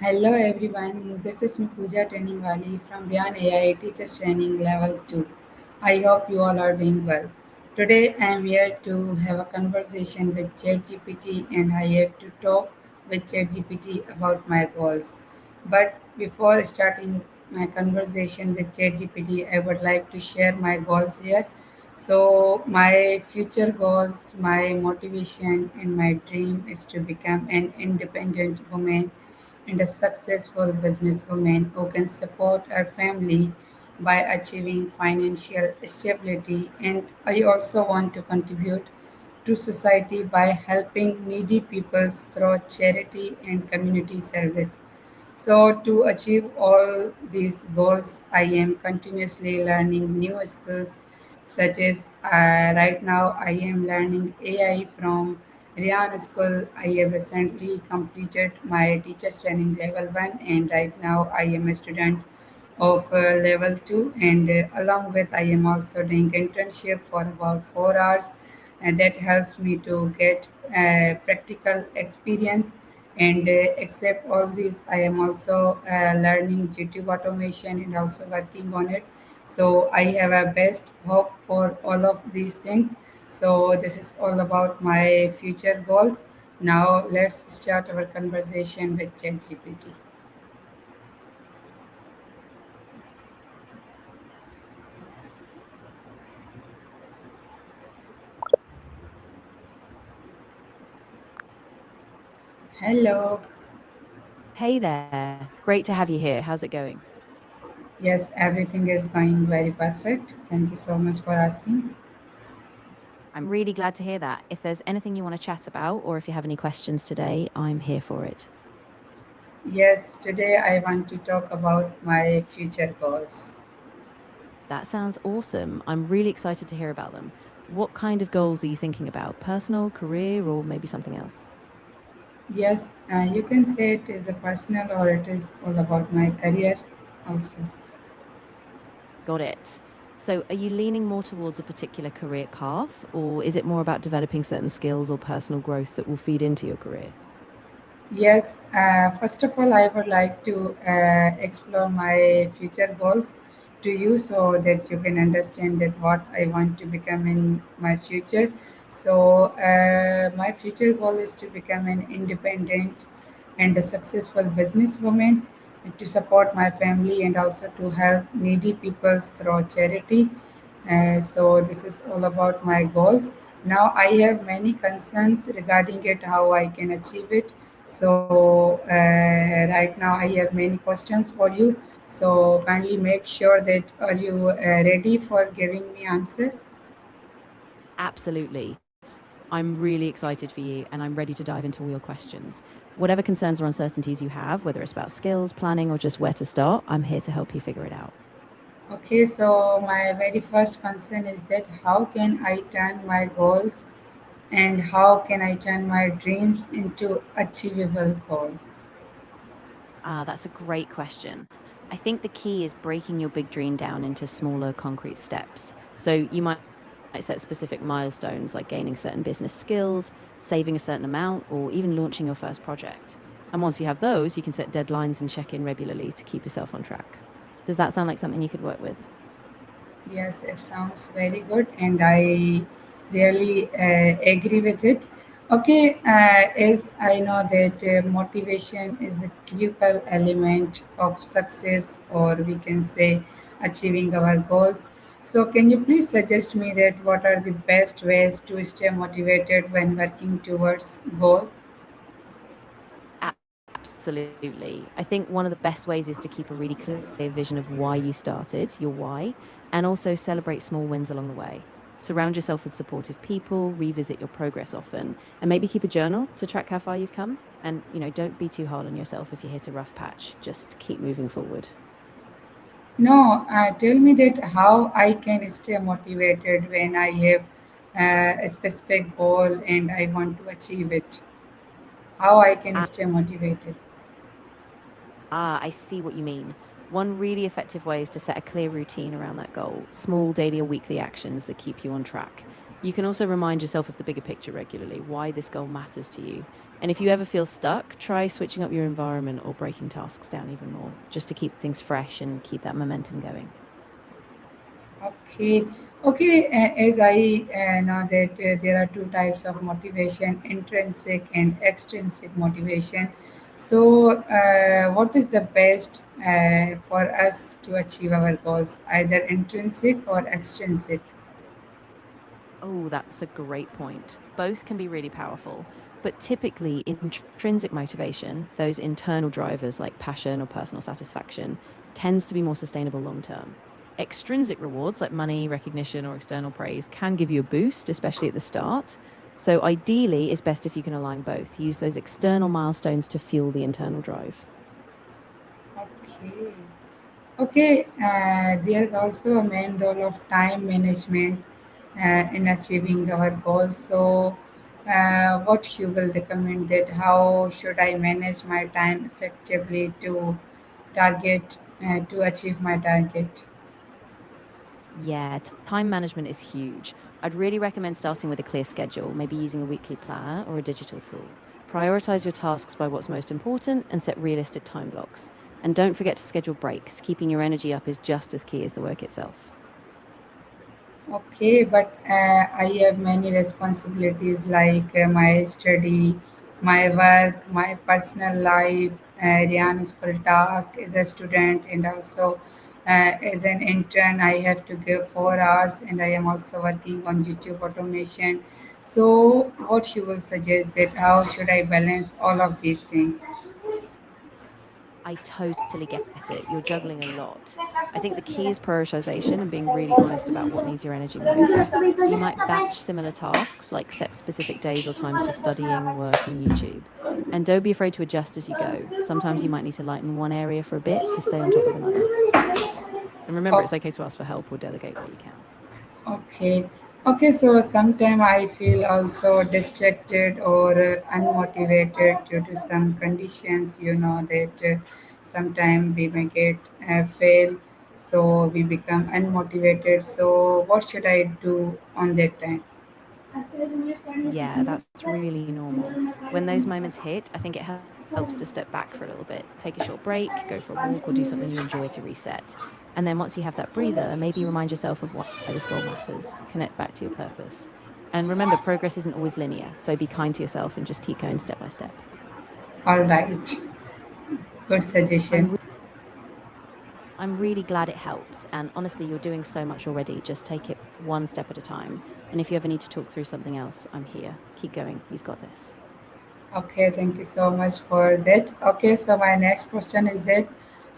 Hello everyone, this is me Pooja Training Wali from Rehan AI Teachers Training Level 2. I hope you all are doing well. Today I am here to have a conversation with ChatGPT and I have to talk with ChatGPT about my goals. But before starting my conversation with ChatGPT, I would like to share my goals here. So, my future goals, my motivation, and my dream is to become an independent woman and a successful businesswoman who can support her family by achieving financial stability. And I also want to contribute to society by helping needy people through charity and community service. So, to achieve all these goals, I am continuously learning new skills, such as right now I am learning AI from Rehan School. I have recently completed my teacher's training level 1, and right now I am a student of level 2. And along with, I am also doing internship for about 4 hours, and that helps me to get practical experience. And except all this, I am also learning YouTube automation and also working on it. So I have a best hope for all of these things. So this is all about my future goals. Now let's start our conversation with ChatGPT. Hello. Hey there. Great to have you here. How's it going? Yes, everything is going very perfect. Thank you so much for asking. I'm really glad to hear that. If there's anything you want to chat about or if you have any questions today, I'm here for it. Yes, today I want to talk about my future goals. That sounds awesome. I'm really excited to hear about them. What kind of goals are you thinking about? Personal, career, or maybe something else? Yes, you can say it is a personal or it is all about my career also. Got it. So, are you leaning more towards a particular career path, or is it more about developing certain skills or personal growth that will feed into your career? Yes, first of all, I would like to explore my future goals to you so that you can understand that what I want to become in my future. So, my future goal is to become an independent and a successful businesswoman and to support my family and also to help needy people through charity. So this is all about my goals. Now I have many concerns regarding it, how I can achieve it. So right now I have many questions for you. So kindly make sure that are you ready for giving me answer? Absolutely. I'm really excited for you and I'm ready to dive into all your questions. Whatever concerns or uncertainties you have, whether it's about skills, planning, or just where to start, I'm here to help you figure it out. Okay, so my very first concern is that how can I turn my goals and how can I turn my dreams into achievable goals? That's a great question. I think the key is breaking your big dream down into smaller, concrete steps. So you might set specific milestones like gaining certain business skills, saving a certain amount, or even launching your first project. And once you have those, you can set deadlines and check in regularly to keep yourself on track. Does that sound like something you could work with? Yes, it sounds very good, and I really agree with it. Okay, as I know that motivation is a critical element of success, or we can say achieving our goals. So, can you please suggest me that what are the best ways to stay motivated when working towards goal? Absolutely. I think one of the best ways is to keep a really clear vision of why you started, your why, and also celebrate small wins along the way. Surround yourself with supportive people, revisit your progress often, and maybe keep a journal to track how far you've come. And, don't be too hard on yourself if you hit a rough patch. Just keep moving forward. No, tell me that how I can stay motivated when I have a specific goal and I want to achieve it. How I can stay motivated. I see what you mean. One really effective way is to set a clear routine around that goal, small daily or weekly actions that keep you on track. You can also remind yourself of the bigger picture regularly, why this goal matters to you. And if you ever feel stuck, try switching up your environment or breaking tasks down even more, just to keep things fresh and keep that momentum going. Okay, okay. As I know that there are two types of motivation: intrinsic and extrinsic motivation. So, what is the best for us to achieve our goals? Either intrinsic or extrinsic. Oh, that's a great point. Both can be really powerful, but typically intrinsic motivation, those internal drivers like passion or personal satisfaction, tends to be more sustainable long term. Extrinsic rewards like money, recognition, or external praise can give you a boost, especially at the start. So, ideally, it's best if you can align both. Use those external milestones to fuel the internal drive. Okay. Okay, there's also a main role of time management in achieving our goals. So, what you will recommend that how should I manage my time effectively to achieve my target? Yeah, time management is huge. I'd really recommend starting with a clear schedule, maybe using a weekly planner or a digital tool. Prioritize your tasks by what's most important and set realistic time blocks. And don't forget to schedule breaks. Keeping your energy up is just as key as the work itself. Okay, but I have many responsibilities like my study, my work, my personal life, Rihanna's school task as a student, and also as an intern. I have to give 4 hours, and I am also working on YouTube automation. So, what you will suggest that how should I balance all of these things? I totally get it. You're juggling a lot. I think the key is prioritization and being really honest about what needs your energy most. You might batch similar tasks, like set specific days or times for studying, work, and YouTube. And don't be afraid to adjust as you go. Sometimes you might need to lighten one area for a bit to stay on top of another. And remember, Oh, it's okay to ask for help or delegate where you can. okay. Okay, so sometimes I feel also distracted or unmotivated due to some conditions, that sometimes we may get fail, so we become unmotivated. So, what should I do on that time? Yeah, that's really normal. When those moments hit, I think it helps to step back for a little bit. Take a short break, go for a walk, or do something you enjoy to reset. And then once you have that breather, maybe remind yourself of why this goal matters, connect back to your purpose. And remember, progress isn't always linear, so be kind to yourself and just keep going step by step. All right, good suggestion. I'm I'm really glad it helped. And honestly, you're doing so much already. Just take it one step at a time. And if you ever need to talk through something else, I'm here. Keep going. You've got this. Okay, thank you so much for that. Okay, so my next question is that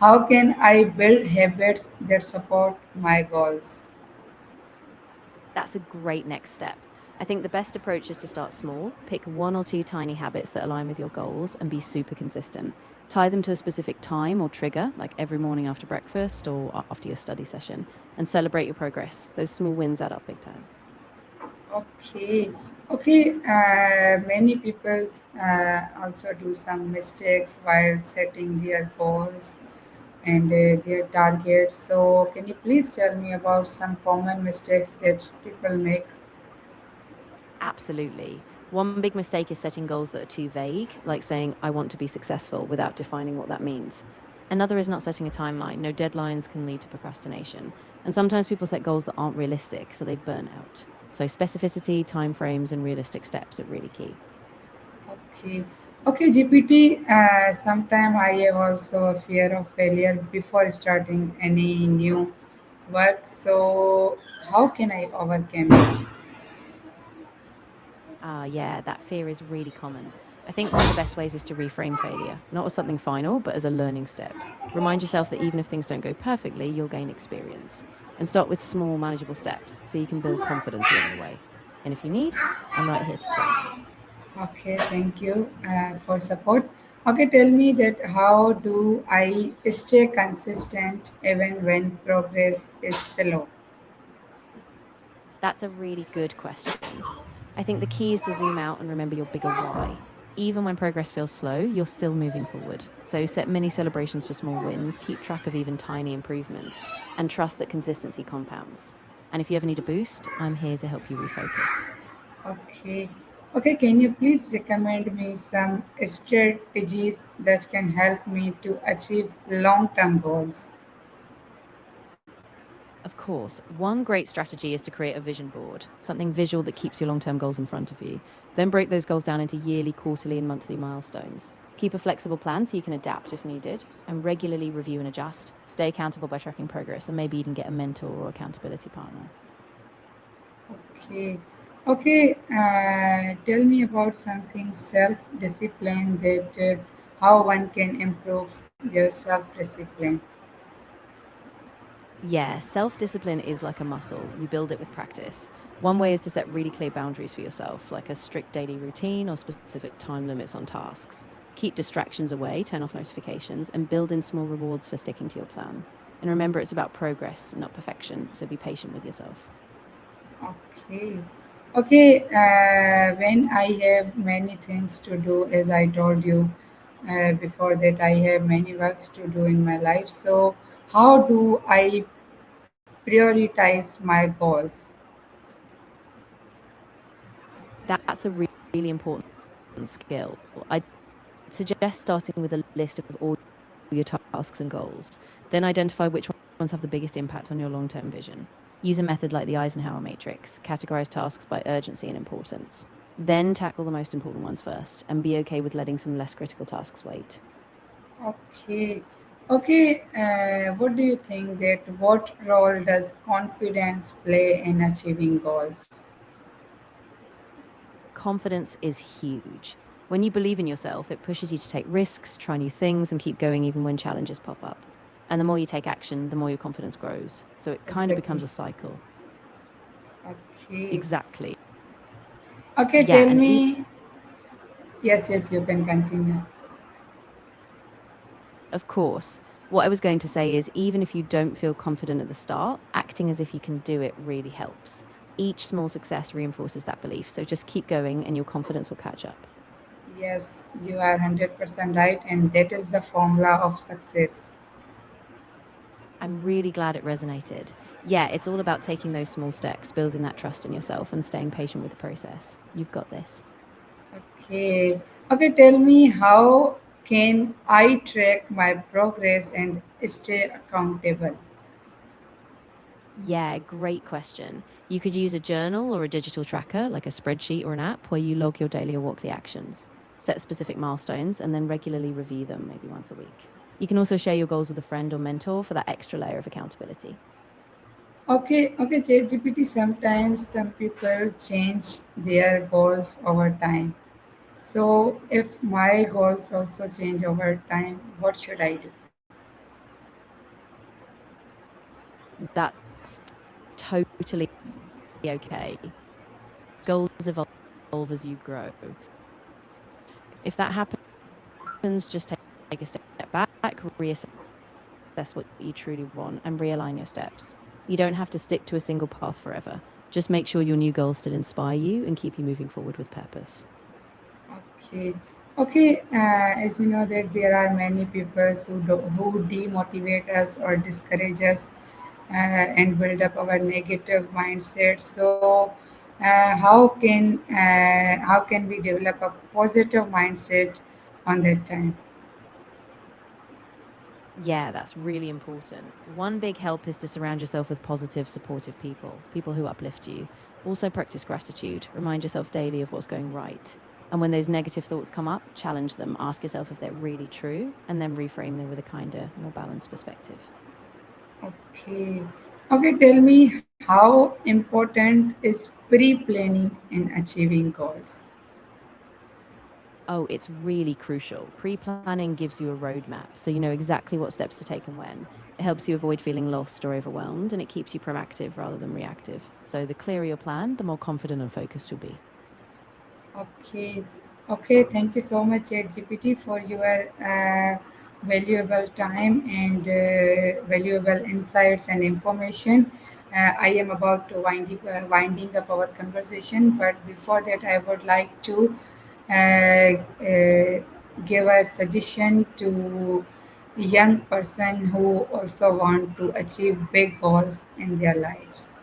how can I build habits that support my goals? That's a great next step. I think the best approach is to start small, pick one or two tiny habits that align with your goals, and be super consistent. Tie them to a specific time or trigger, like every morning after breakfast or after your study session, and celebrate your progress. Those small wins add up big time. Okay, okay. Many people also do some mistakes while setting their goals and their targets. So, can you please tell me about some common mistakes that people make? Absolutely. One big mistake is setting goals that are too vague, like saying, I want to be successful without defining what that means. Another is not setting a timeline. No deadlines can lead to procrastination. And sometimes people set goals that aren't realistic, so they burn out. So specificity, timeframes, and realistic steps are really key. Okay, okay, GPT. Sometime I have also a fear of failure before starting any new work. So, how can I overcome it? Yeah, that fear is really common. I think one of the best ways is to reframe failure, not as something final, but as a learning step. Remind yourself that even if things don't go perfectly, you'll gain experience. And start with small, manageable steps so you can build confidence along the way. And if you need, I'm right here to chat. Okay, thank you for support. Okay, tell me that how do I stay consistent even when progress is slow? That's a really good question. I think the key is to zoom out and remember your bigger why. Even when progress feels slow, you're still moving forward. So set mini celebrations for small wins, keep track of even tiny improvements, and trust that consistency compounds. And if you ever need a boost, I'm here to help you refocus. Okay. Okay, can you please recommend me some strategies that can help me to achieve long-term goals? Of course, one great strategy is to create a vision board, something visual that keeps your long term goals in front of you. Then break those goals down into yearly, quarterly, and monthly milestones. Keep a flexible plan so you can adapt if needed, and regularly review and adjust. Stay accountable by tracking progress, and maybe even get a mentor or accountability partner. Okay, okay. Tell me about something self-discipline that how one can improve their self-discipline. Yeah, self discipline is like a muscle. You build it with practice. One way is to set really clear boundaries for yourself, like a strict daily routine or specific time limits on tasks. Keep distractions away, turn off notifications, and build in small rewards for sticking to your plan. And remember, it's about progress, not perfection, so be patient with yourself. Okay. Okay, when I have many things to do, as I told you before that, I have many works to do in my life. So, how do I prioritize my goals? That's a really important skill. I'd suggest starting with a list of all your tasks and goals. Then identify which ones have the biggest impact on your long term vision. Use a method like the Eisenhower matrix, categorize tasks by urgency and importance. Then tackle the most important ones first, and be okay with letting some less critical tasks wait. Okay. Okay, what do you think that what role does confidence play in achieving goals? Confidence is huge. When you believe in yourself, it pushes you to take risks, try new things, and keep going even when challenges pop up. And the more you take action, the more your confidence grows. So it kind of becomes Exactly. a cycle. Okay. Exactly. Okay, Yeah, tell and me. Yes, yes, you can continue. of course, what I was going to say is even if you don't feel confident at the start, acting as if you can do it really helps. Each small success reinforces that belief. So just keep going and your confidence will catch up. Yes, you are 100% right, and that is the formula of success. I'm really glad it resonated. Yeah, it's all about taking those small steps, building that trust in yourself, and staying patient with the process. You've got this. Okay, okay, tell me how can I track my progress and stay accountable? Yeah, great question. You could use a journal or a digital tracker, like a spreadsheet or an app, where you log your daily or weekly actions, set specific milestones, and then regularly review them, maybe once a week. You can also share your goals with a friend or mentor for that extra layer of accountability. Okay, okay, ChatGPT, sometimes some people change their goals over time. So, if my goals also change over time, what should I do? That's totally okay. Goals evolve as you grow. If that happens, just take a step back, reassess what you truly want, and realign your steps. You don't have to stick to a single path forever. Just make sure your new goals still inspire you and keep you moving forward with purpose. Okay, okay. As we know that there are many people who demotivate us or discourage us and build up our negative mindset. So, how can we develop a positive mindset on that time? Yeah, that's really important. One big help is to surround yourself with positive, supportive people, people who uplift you. Also, practice gratitude. Remind yourself daily of what's going right. And when those negative thoughts come up, challenge them. Ask yourself if they're really true, and then reframe them with a kinder, more balanced perspective. Okay, okay. Tell me how important is pre-planning in achieving goals? Oh, it's really crucial. Pre planning gives you a roadmap, so you know exactly what steps to take and when. It helps you avoid feeling lost or overwhelmed, and it keeps you proactive rather than reactive. So the clearer your plan, the more confident and focused you'll be. Okay, okay. Thank you so much, ChatGPT, for your valuable time and valuable insights and information. I am about to winding up our conversation, but before that, I would like to give a suggestion to young person who also want to achieve big goals in their lives.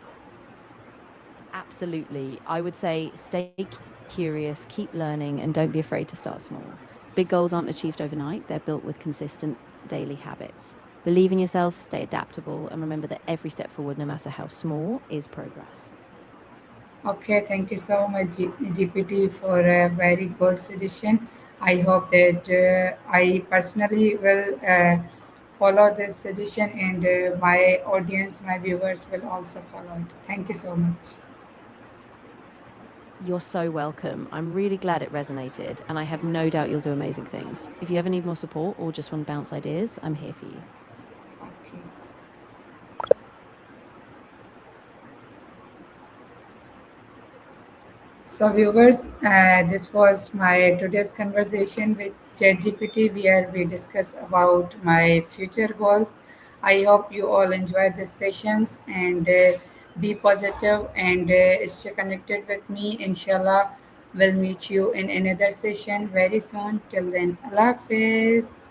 Absolutely. I would say stay curious, keep learning, and don't be afraid to start small. Big goals aren't achieved overnight, they're built with consistent daily habits. Believe in yourself, stay adaptable, and remember that every step forward, no matter how small, is progress. Okay, thank you so much, GPT, for a very good suggestion. I hope that I personally will follow this suggestion, and my audience, my viewers will also follow it. Thank you so much. You're so welcome. I'm really glad it resonated, and I have no doubt you'll do amazing things. If you ever need more support or just want to bounce ideas, I'm here for you. Okay. So, viewers, this was my today's conversation with ChatGPT, where we discuss about my future goals. I hope you all enjoyed these sessions and be positive and stay connected with me. Inshallah, we'll meet you in another session very soon. Till then, Allah Hafiz.